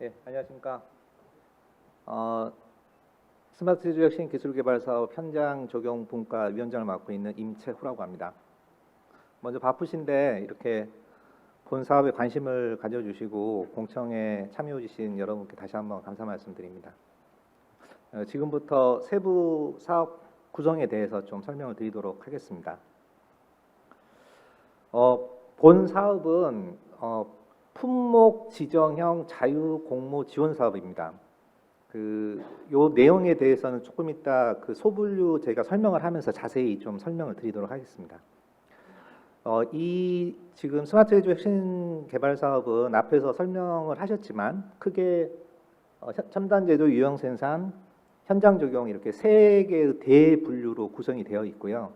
네, 안녕하십니까. 스마트 제조 혁신 기술 개발 사업 현장 적용 분과 위원장을 맡고 있는 임채후라고 합니다. 먼저 바쁘신데 이렇게 본 사업에 관심을 가져주시고 공청에 참여해 주신 여러분께 다시 한번 감사 말씀드립니다. 지금부터 세부 사업 구성에 대해서 좀 설명을 드리도록 하겠습니다. 본 사업은 품목 지정형 자유 공모 지원 사업입니다. 요 내용에 대해서는 조금 이따 소분류 제가 설명을 하면서 자세히 좀 설명을 드리도록 하겠습니다. 이 지금 스마트 제조 혁신 개발 사업은 앞에서 설명을 하셨지만 크게 첨단 제조, 유형 생산, 현장 적용 이렇게 세 개의 대분류로 구성이 되어 있고요.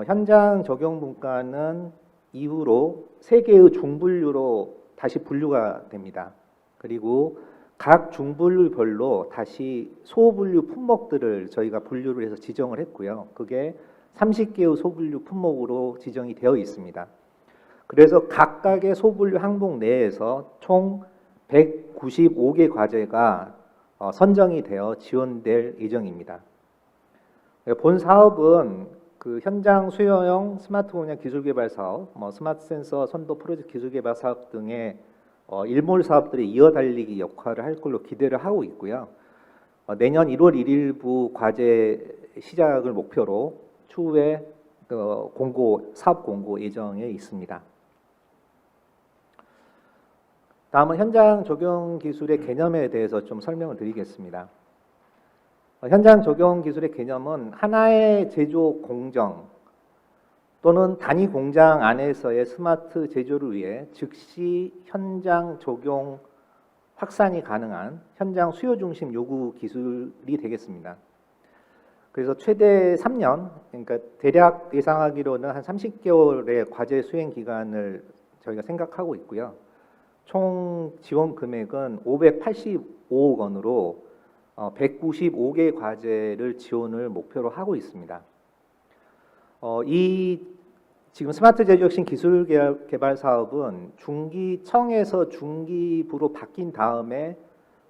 현장 적용 분과는 이후로 세 개의 중분류로 다시 분류가 됩니다. 그리고 각 중분류별로 다시 소분류 품목들을 저희가 분류를 해서 지정을 했고요. 그게 30개의 소분류 품목으로 지정이 되어 있습니다. 그래서 각각의 소분류 항목 내에서 총 195개 과제가 선정이 되어 지원될 예정입니다. 본 사업은 현장 수요형 스마트 공장 기술 개발 사업, 스마트 센서 선도 프로젝트 기술 개발 사업 등의 일몰 사업들이 이어달리기 역할을 할 걸로 기대를 하고 있고요. 내년 1월 1일부 과제 시작을 목표로 추후에 사업 공고 예정에 있습니다. 다음은 현장 적용 기술의 개념에 대해서 좀 설명을 드리겠습니다. 현장 적용 기술의 개념은 하나의 제조 공정 또는 단위 공장 안에서의 스마트 제조를 위해 즉시 현장 적용 확산이 가능한 현장 수요 중심 요구 기술이 되겠습니다. 그래서 최대 3년, 그러니까 대략 예상하기로는 한 30개월의 과제 수행 기간을 저희가 생각하고 있고요. 총 지원 금액은 585억 원으로 195개 과제를 지원을 목표로 하고 있습니다. 지금 스마트 제조 혁신 기술 개발 사업은 중기청에서 중기부로 바뀐 다음에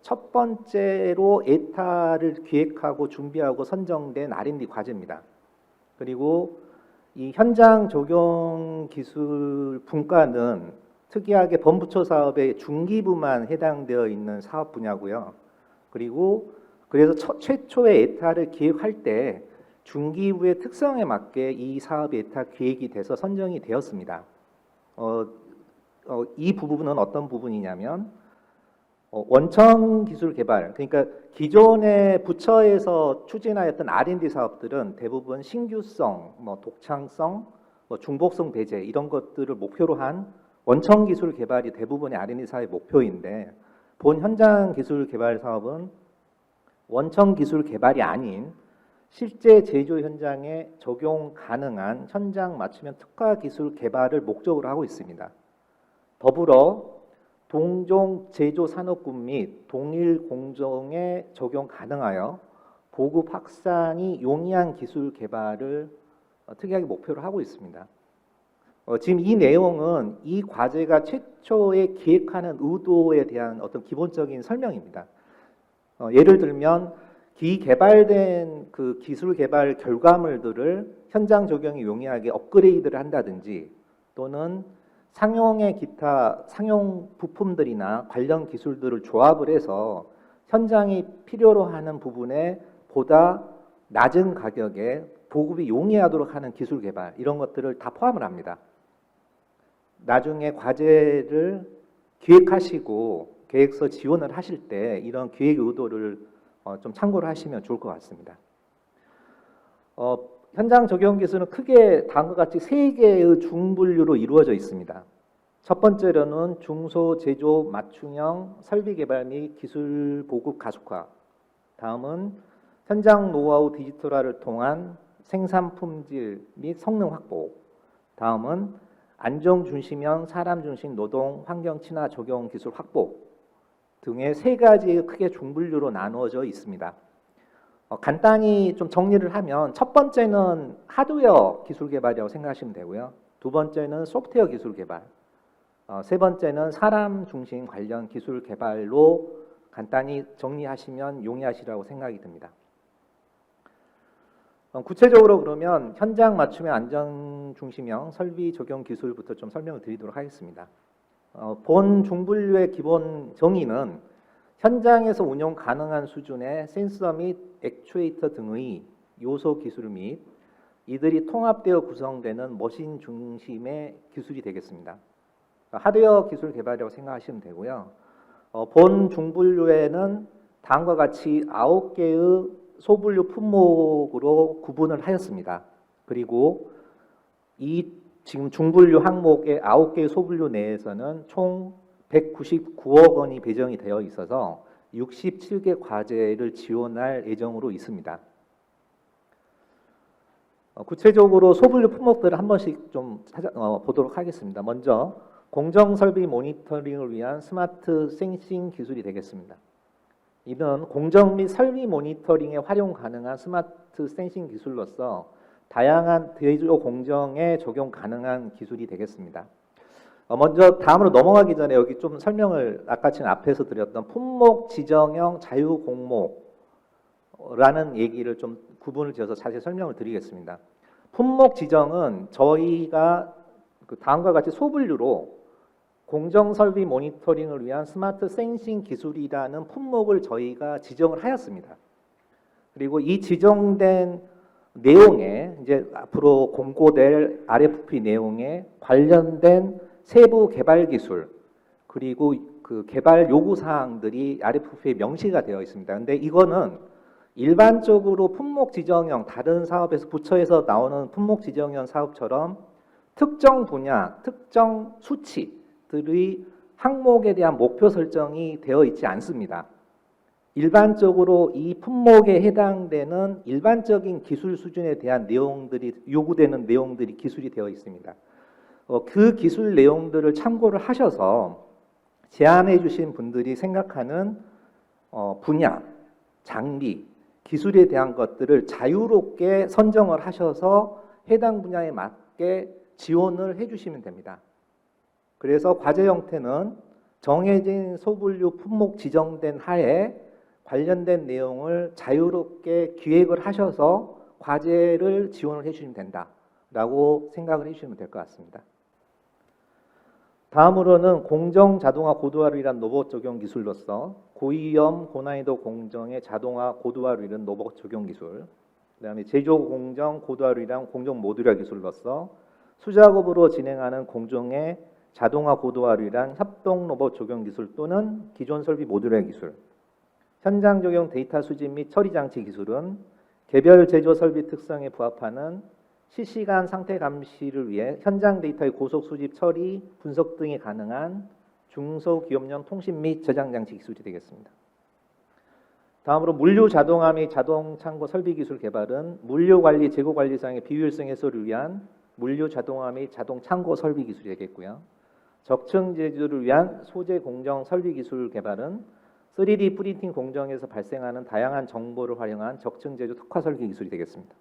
첫 번째로 에타를 기획하고 준비하고 선정된 R&D 과제입니다. 그리고 이 현장 적용 기술 분과는 특이하게 범부처 사업의 중기부만 해당되어 있는 사업 분야고요. 그리고 그래서 최초의 에타를 기획할 때 중기부의 특성에 맞게 이 사업의 에타 기획이 돼서 선정이 되었습니다. 이 부분은 어떤 부분이냐면 원천 기술 개발, 그러니까 기존의 부처에서 추진하였던 R&D 사업들은 대부분 신규성, 독창성, 중복성 배제 이런 것들을 목표로 한 원천 기술 개발이 대부분의 R&D 사업의 목표인데 본 현장 기술 개발 사업은 원천 기술 개발이 아닌 실제 제조 현장에 적용 가능한 현장 맞춤형 특화 기술 개발을 목적으로 하고 있습니다. 더불어 동종 제조 산업군 및 동일 공정에 적용 가능하여 보급 확산이 용이한 기술 개발을 특이하게 목표로 하고 있습니다. 지금 이 내용은 이 과제가 최초에 기획하는 의도에 대한 어떤 기본적인 설명입니다. 예를 들면 개발된 기술 개발 결과물들을 현장 적용이 용이하게 업그레이드를 한다든지 또는 상용의 기타 상용 부품들이나 관련 기술들을 조합을 해서 현장이 필요로 하는 부분에 보다 낮은 가격에 보급이 용이하도록 하는 기술 개발 이런 것들을 다 포함을 합니다. 나중에 과제를 기획하시고 계획서 지원을 하실 때 이런 기획 의도를 좀 참고를 하시면 좋을 것 같습니다. 현장 적용 기술은 크게 다음과 같이 3개의 중분류로 이루어져 있습니다. 첫 번째로는 중소 제조 맞춤형 설비 개발 및 기술 보급 가속화. 다음은 현장 노하우 디지털화를 통한 생산 품질 및 성능 확보. 다음은 안정 중심형 사람 중심 노동 환경 친화 적용 기술 확보 등의 3가지의 크게 중분류로 나누어져 있습니다. 간단히 좀 정리를 하면 첫 번째는 하드웨어 기술 개발이라고 생각하시면 되고요. 두 번째는 소프트웨어 기술 개발, 세 번째는 사람 중심 관련 기술 개발로 간단히 정리하시면 용이하시라고 생각이 듭니다. 구체적으로 그러면 현장 맞춤의 안전 중심형 설비 적용 기술부터 좀 설명을 드리도록 하겠습니다. 본 중분류의 기본 정의는 현장에서 운용 가능한 수준의 센서 및 액추에이터 등의 요소 기술 및 이들이 통합되어 구성되는 머신 중심의 기술이 되겠습니다. 하드웨어 기술 개발이라고 생각하시면 되고요. 본 중분류에는 다음과 같이 9개의 소분류 품목으로 구분을 하였습니다. 그리고 이 지금 중분류 항목의 9개의 소분류 내에서는 총 199억 원이 배정이 되어 있어서 67개 과제를 지원할 예정으로 있습니다. 구체적으로 소분류 품목들을 한 번씩 좀 보도록 하겠습니다. 먼저 공정 설비 모니터링을 위한 스마트 센싱 기술이 되겠습니다. 이는 공정 및 설비 모니터링에 활용 가능한 스마트 센싱 기술로서 다양한 대조 공정에 적용 가능한 기술이 되겠습니다. 먼저 다음으로 넘어가기 전에 여기 좀 설명을 아까 지금 앞에서 드렸던 품목 지정형 자유 공모라는 얘기를 좀 구분을 지어서 자세히 설명을 드리겠습니다. 품목 지정은 저희가 다음과 같이 소분류로 공정 설비 모니터링을 위한 스마트 센싱 기술이라는 품목을 저희가 지정을 하였습니다. 그리고 이 지정된 내용에 이제 앞으로 공고될 RFP 내용에 관련된 세부 개발 기술 그리고 그 개발 요구 사항들이 RFP에 명시가 되어 있습니다. 근데 이거는 일반적으로 품목 지정형 다른 사업에서 부처에서 나오는 품목 지정형 사업처럼 특정 분야, 특정 수치들의 항목에 대한 목표 설정이 되어 있지 않습니다. 일반적으로 이 품목에 해당되는 일반적인 기술 수준에 대한 내용들이 요구되는 내용들이 기술이 되어 있습니다. 그 기술 내용들을 참고를 하셔서 제안해 주신 분들이 생각하는 분야, 장비, 기술에 대한 것들을 자유롭게 선정을 하셔서 해당 분야에 맞게 지원을 해주시면 됩니다. 그래서 과제 형태는 정해진 소분류 품목 지정된 하에 관련된 내용을 자유롭게 기획을 하셔서 과제를 지원을 해주시면 된다라고 생각을 해주시면 될 것 같습니다. 다음으로는 공정 자동화 고도화를 위한 로봇 적용 기술로서 고위험 고난이도 공정의 자동화 고도화를 위한 로봇 적용 기술, 그다음에 제조 공정 고도화를 위한 공정 모듈화 기술로서 수작업으로 진행하는 공정의 자동화 고도화를 위한 협동 로봇 적용 기술 또는 기존 설비 모듈화 기술, 현장 적용 데이터 수집 및 처리 장치 기술은 개별 제조 설비 특성에 부합하는 실시간 상태 감시를 위해 현장 데이터의 고속 수집, 처리, 분석 등이 가능한 중소기업용 통신 및 저장 장치 기술이 되겠습니다. 다음으로 물류 자동화 및 자동 창고 설비 기술 개발은 물류 관리, 재고 관리상의 비효율성 해소를 위한 물류 자동화 및 자동 창고 설비 기술이 되겠고요. 적층 제조를 위한 소재 공정 설비 기술 개발은 3D 프린팅 공정에서 발생하는 다양한 정보를 활용한 적층 제조 특화 설계 기술이 되겠습니다.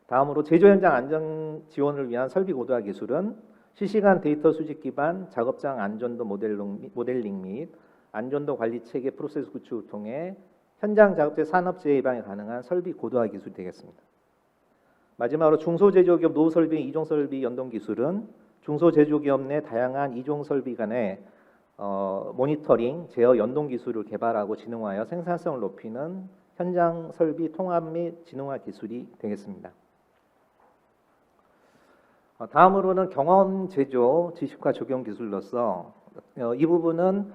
다음으로 제조 현장 안전 지원을 위한 설비 고도화 기술은 실시간 데이터 수집 기반 작업장 안전도 모델링 및 안전도 관리 체계 프로세스 구축을 통해 현장 작업체 산업재해 예방이 가능한 설비 고도화 기술이 되겠습니다. 마지막으로 중소제조기업 노후설비, 이종설비 연동 기술은 중소제조기업 내 다양한 이종설비 간의 모니터링, 제어 연동 기술을 개발하고 진흥하여 생산성을 높이는 현장 설비 통합 및 진흥화 기술이 되겠습니다. 다음으로는 경험 제조 지식화 적용 기술로서 이 부분은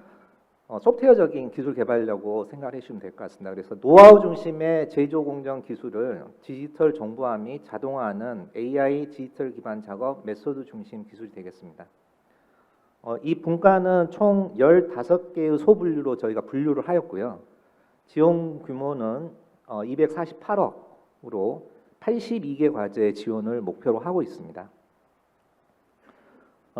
소프트웨어적인 기술 개발이라고 생각해 주시면 될 것 같습니다. 그래서 노하우 중심의 제조 공정 기술을 디지털 정보화 및 자동화하는 AI 디지털 기반 작업 메소드 중심 기술이 되겠습니다. 이 분과는 총 15개의 소분류로 저희가 분류를 하였고요. 지원 규모는 248억으로 82개 과제 지원을 목표로 하고 있습니다.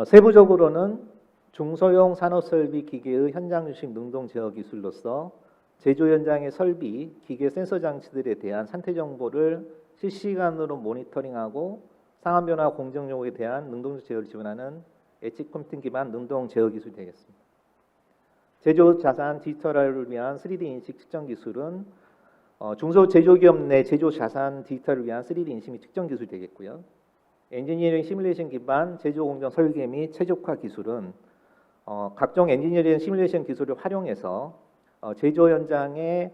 세부적으로는 중소형 산업설비 기계의 현장 중심 능동 제어 기술로서 제조 현장의 설비, 기계 센서 장치들에 대한 상태 정보를 실시간으로 모니터링하고 상황 변화 공정 요구에 대한 능동 제어를 지원하는 엣지 컴퓨팅 기반 능동 제어 기술이 되겠습니다. 제조 자산 디지털화를 위한 3D 인식 측정 기술은 중소제조기업 내 제조 자산 디지털을 위한 3D 인식 및 측정 기술이 되겠고요. 엔지니어링 시뮬레이션 기반 제조 공정 설계 및 최적화 기술은 각종 엔지니어링 시뮬레이션 기술을 활용해서 제조 현장의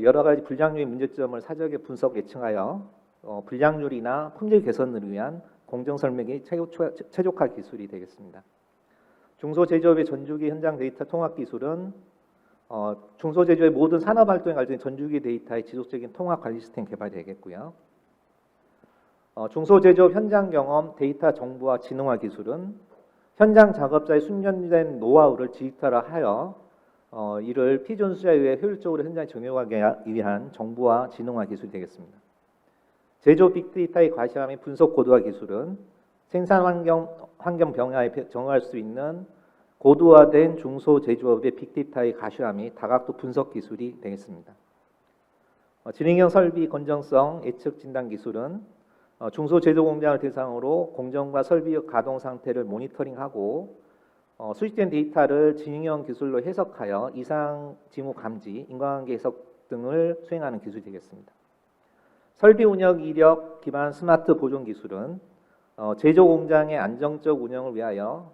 여러 가지 불량률 문제점을 사전에 분석 예측하여 불량률이나 품질 개선을 위한 공정 설명 및 최적화 기술이 되겠습니다. 중소제조업의 전주기 현장 데이터 통합 기술은 중소제조의 모든 산업 활동에 관련된 전주기 데이터의 지속적인 통합 관리 시스템 개발이 되겠고요. 중소제조업 현장 경험 데이터 정보화 진흥화 기술은 현장 작업자의 숙련된 노하우를 디지털화하여 이를 피존수자에 의해 효율적으로 현장에 적용하기 위한 정보화 진흥화 기술이 되겠습니다. 제조 빅데이터의 과시화 및 분석 고도화 기술은 생산 환경 변화에 정할 수 있는 고도화된 중소제조업의 빅데이터의 가시화 및 다각도 분석 기술이 되겠습니다. 지능형 설비 건전성 예측 진단 기술은 중소제조 공장을 대상으로 공정과 설비의 가동 상태를 모니터링하고 수집된 데이터를 지능형 기술로 해석하여 이상 징후 감지, 인과관계 해석 등을 수행하는 기술이 되겠습니다. 설비 운영 이력 기반 스마트 보존 기술은 제조 공장의 안정적 운영을 위하여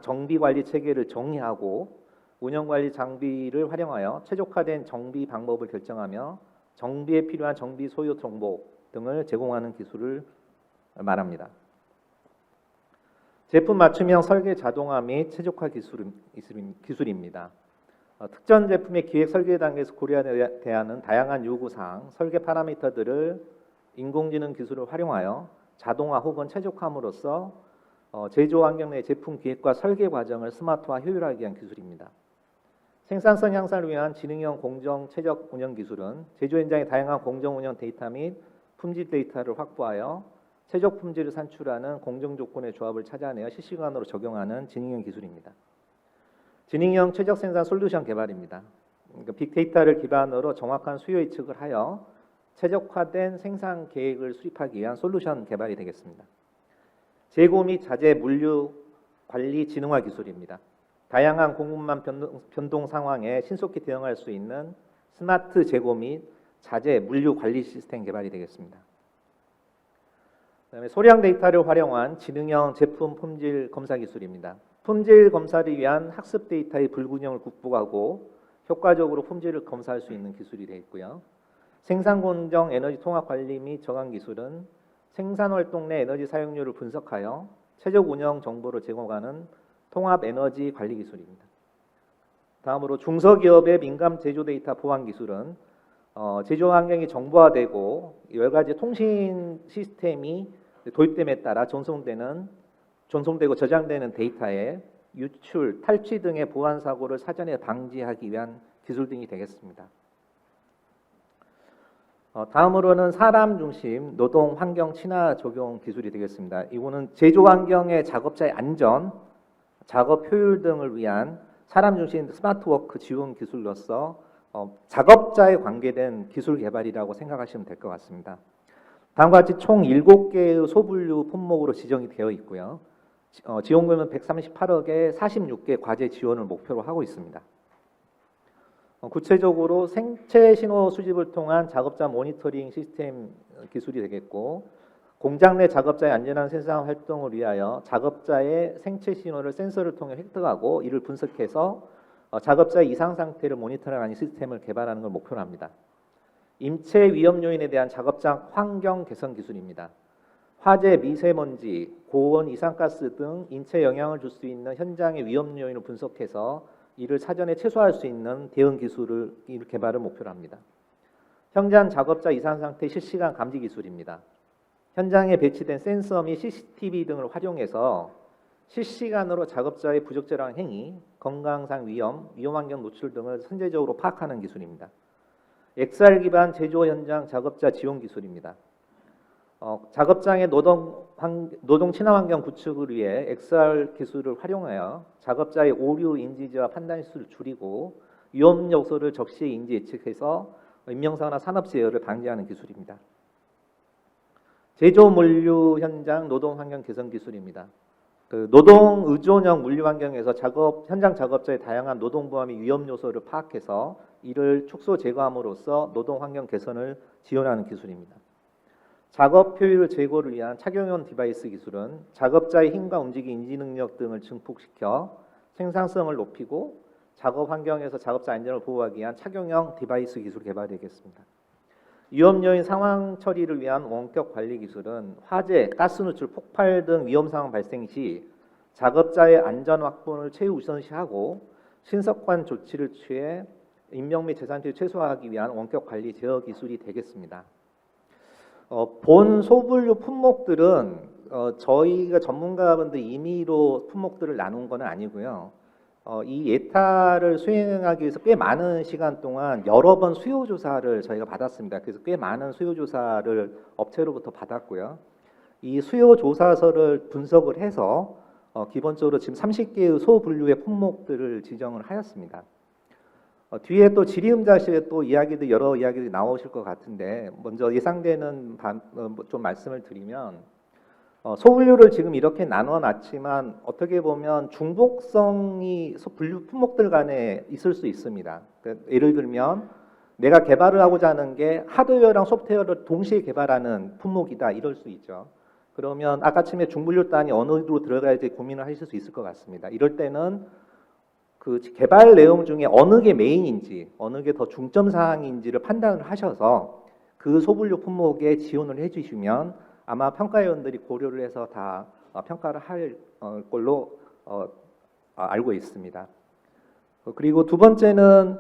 정비 관리 체계를 정리하고 운영 관리 장비를 활용하여 최적화된 정비 방법을 결정하며 정비에 필요한 정비 소요 정보 등을 제공하는 기술을 말합니다. 제품 맞춤형 설계 자동화 및 최적화 기술입니다. 특정 제품의 기획 설계 단계에서 고려해야 하는 다양한 요구사항, 설계 파라미터들을 인공지능 기술을 활용하여 자동화 혹은 최적화함으로써 제조 환경 내 제품 기획과 설계 과정을 스마트화 효율화하기 위한 기술입니다. 생산성 향상을 위한 지능형 공정 최적 운영 기술은 제조 현장의 다양한 공정 운영 데이터 및 품질 데이터를 확보하여 최적 품질을 산출하는 공정 조건의 조합을 찾아내어 실시간으로 적용하는 지능형 기술입니다. 지능형 최적 생산 솔루션 개발입니다. 그러니까 빅데이터를 기반으로 정확한 수요 예측을 하여 최적화된 생산 계획을 수립하기 위한 솔루션 개발이 되겠습니다. 재고 및 자재 물류 관리 지능화 기술입니다. 다양한 공급망 변동 상황에 신속히 대응할 수 있는 스마트 재고 및 자재 물류 관리 시스템 개발이 되겠습니다. 그다음에 소량 데이터를 활용한 지능형 제품 품질 검사 기술입니다. 품질 검사를 위한 학습 데이터의 불균형을 극복하고 효과적으로 품질을 검사할 수 있는 기술이 되겠고요. 생산 공정 에너지 통합 관리 및 저감 기술은 생산 활동 내 에너지 사용률을 분석하여 최적 운영 정보를 제공하는 통합 에너지 관리 기술입니다. 다음으로 중소기업의 민감 제조 데이터 보안 기술은 제조 환경이 정보화되고 여러 가지 통신 시스템이 도입됨에 따라 전송되고 저장되는 데이터의 유출, 탈취 등의 보안 사고를 사전에 방지하기 위한 기술 등이 되겠습니다. 다음으로는 사람 중심 노동 환경 친화 적용 기술이 되겠습니다. 이거는 제조 환경의 작업자의 안전, 작업 효율 등을 위한 사람 중심 스마트워크 지원 기술로서 작업자에 관계된 기술 개발이라고 생각하시면 될 것 같습니다. 다음과 같이 총 7개의 소분류 품목으로 지정이 되어 있고요. 지원금은 138억에 46개 과제 지원을 목표로 하고 있습니다. 구체적으로 생체 신호 수집을 통한 작업자 모니터링 시스템 기술이 되겠고, 공장 내 작업자의 안전한 생산 활동을 위하여 작업자의 생체 신호를 센서를 통해 획득하고 이를 분석해서 작업자의 이상 상태를 모니터링하는 시스템을 개발하는 걸 목표로 합니다. 임체 위험 요인에 대한 작업장 환경 개선 기술입니다. 화재, 미세먼지, 고온, 이산가스 등 인체 영향을 줄 수 있는 현장의 위험 요인을 분석해서 이를 사전에 최소화할 수 있는 대응 기술을 개발을 목표로 합니다. 현장 작업자 이상 상태 실시간 감지 기술입니다. 현장에 배치된 센서 및 CCTV 등을 활용해서 실시간으로 작업자의 부적절한 행위, 건강상 위험, 위험환경 노출 등을 선제적으로 파악하는 기술입니다. XR 기반 제조 현장 작업자 지원 기술입니다. 작업장의 노동 친화 환경 구축을 위해 XR 기술을 활용하여 작업자의 오류 인지와 판단 실수를 줄이고 위험 요소를 적시에 인지 예측해서 인명사고나 산업재해를 방지하는 기술입니다. 제조 물류 현장 노동 환경 개선 기술입니다. 그 노동 의존형 물류 환경에서 현장 작업자의 다양한 노동 부합의 위험 요소를 파악해서 이를 축소 제거함으로써 노동 환경 개선을 지원하는 기술입니다. 작업 효율 제고를 위한 착용형 디바이스 기술은 작업자의 힘과 움직임, 인지 능력 등을 증폭시켜 생산성을 높이고 작업 환경에서 작업자 안전을 보호하기 위한 착용형 디바이스 기술 개발되겠습니다. 위험 요인 상황 처리를 위한 원격 관리 기술은 화재, 가스 누출, 폭발 등 위험 상황 발생 시 작업자의 안전 확보를 최우선시하고 신속한 조치를 취해 인명 및 재산 피해를 최소화하기 위한 원격 관리 제어 기술이 되겠습니다. 본 소분류 품목들은 저희가 전문가분들 임의로 품목들을 나눈 건 아니고요. 이 예타를 수행하기 위해서 꽤 많은 시간 동안 여러 번 수요 조사를 저희가 받았습니다. 그래서 꽤 많은 수요 조사를 업체로부터 받았고요. 이 수요 조사서를 분석을 해서 기본적으로 지금 30개의 소분류의 품목들을 지정을 하였습니다. 뒤에 또 질의응답실에 또 여러 이야기들이 나오실 것 같은데 먼저 예상되는 좀 말씀을 드리면 소분류를 지금 이렇게 나눠놨지만 어떻게 보면 중복성이 분류 품목들 간에 있을 수 있습니다. 그러니까 예를 들면 내가 개발을 하고자 하는 게 하드웨어랑 소프트웨어를 동시에 개발하는 품목이다 이럴 수 있죠. 그러면 아까쯤에 중분류 단위 어느로 들어가야지 고민을 하실 수 있을 것 같습니다. 이럴 때는 그 개발 내용 중에 어느 게 메인인지 어느 게 더 중점 사항인지를 판단을 하셔서 그 소분류 품목에 지원을 해주시면 아마 평가위원들이 고려를 해서 다 평가를 할 걸로 알고 있습니다. 그리고 두 번째는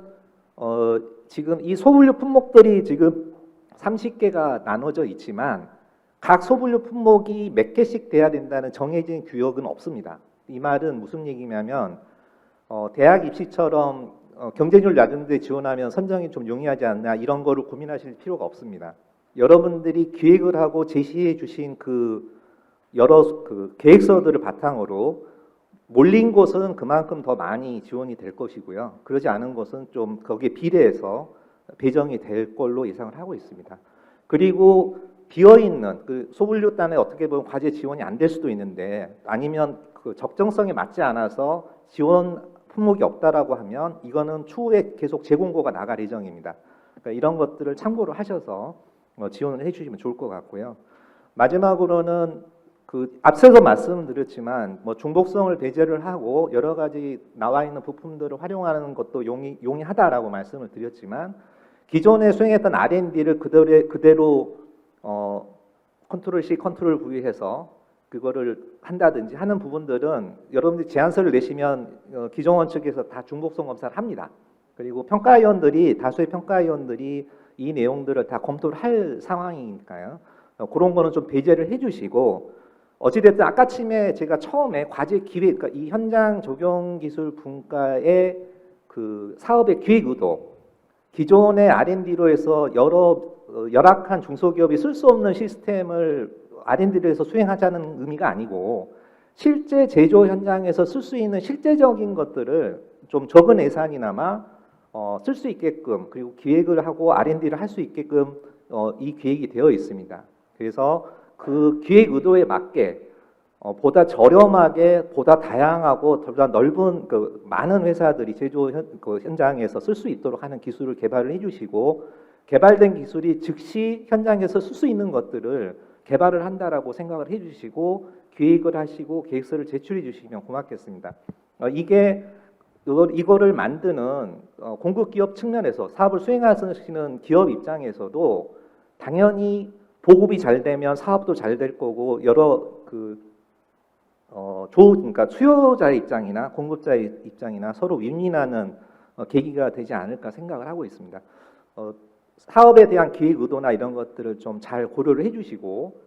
지금 이 소분류 품목들이 지금 30개가 나눠져 있지만 각 소분류 품목이 몇 개씩 돼야 된다는 정해진 규격은 없습니다. 이 말은 무슨 얘기냐면 대학 입시처럼 경쟁률 낮은 데 지원하면 선정이 좀 용이하지 않나 이런 거를 고민하실 필요가 없습니다. 여러분들이 기획을 하고 제시해 주신 여러 계획서들을 바탕으로 몰린 곳은 그만큼 더 많이 지원이 될 것이고요. 그러지 않은 곳은 좀 거기에 비례해서 배정이 될 걸로 예상을 하고 있습니다. 그리고 비어있는 그 소분류단에 어떻게 보면 과제 지원이 안 될 수도 있는데 아니면 그 적정성에 맞지 않아서 지원 품목이 없다라고 하면 이거는 추후에 계속 재공고가 나갈 예정입니다. 그러니까 이런 것들을 참고를 하셔서 지원을 해주시면 좋을 것 같고요. 마지막으로는 그 앞서서 말씀드렸지만 중복성을 배제를 하고 여러 가지 나와 있는 부품들을 활용하는 것도 용이하다라고 말씀을 드렸지만 기존에 수행했던 R&D를 그대로 컨트롤 C, 컨트롤 V 해서 그거를 한다든지 하는 부분들은 여러분들이 제안서를 내시면 기존원 측에서 다 중복성 검사를 합니다. 그리고 다수의 평가위원들이 이 내용들을 다 검토를 할 상황이니까요. 그런 거는 좀 배제를 해주시고 어찌됐든 아까쯤에 제가 처음에 과제 기획, 그러니까 이 현장 적용 기술 분과의 그 사업의 기획 의도, 기존의 R&D로 해서 열악한 중소기업이 쓸 수 없는 시스템을 R&D로 해서 수행하자는 의미가 아니고 실제 제조 현장에서 쓸 수 있는 실제적인 것들을 좀 적은 예산이나마 쓸 수 있게끔 그리고 기획을 하고 R&D를 할 수 있게끔 이 기획이 되어 있습니다. 그래서 그 기획 의도에 맞게 보다 저렴하게 보다 다양하고 보다 넓은 많은 회사들이 제조 현장에서 쓸 수 있도록 하는 기술을 개발을 해주시고 개발된 기술이 즉시 현장에서 쓸 수 있는 것들을 개발을 한다라고 생각을 해주시고 기획을 하시고 계획서를 제출해 주시면 고맙겠습니다. 이거를 만드는 공급 기업 측면에서 사업을 수행하시는 기업 입장에서도 당연히 보급이 잘 되면 사업도 잘 될 거고 여러 그러니까 수요자의 입장이나 공급자의 입장이나 서로 윈윈하는 계기가 되지 않을까 생각을 하고 있습니다. 사업에 대한 기획 의도나 이런 것들을 좀 잘 고려를 해주시고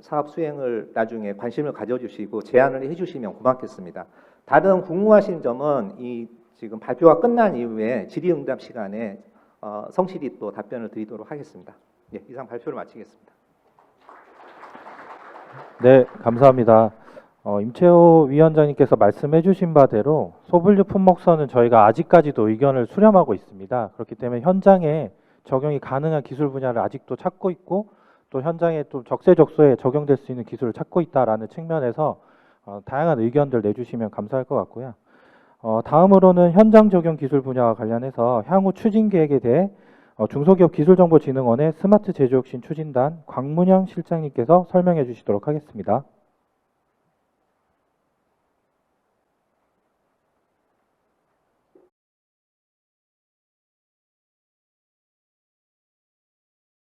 사업 수행을 나중에 관심을 가져주시고 제안을 해주시면 고맙겠습니다. 다른 궁금하신 점은 이 지금 발표가 끝난 이후에 질의응답 시간에 성실히 또 답변을 드리도록 하겠습니다. 예, 이상 발표를 마치겠습니다. 네, 감사합니다. 임채호 위원장님께서 말씀해 주신 바대로 소분류 품목서는 저희가 아직까지도 의견을 수렴하고 있습니다. 그렇기 때문에 현장에 적용이 가능한 기술 분야를 아직도 찾고 있고 또 현장에 또 적재적소에 적용될 수 있는 기술을 찾고 있다라는 측면에서 다양한 의견들 내주시면 감사할 것 같고요. 다음으로는 현장 적용 기술 분야와 관련해서 향후 추진 계획에 대해 중소기업 기술정보진흥원의 스마트 제조혁신 추진단 광문영 실장님께서 설명해 주시도록 하겠습니다.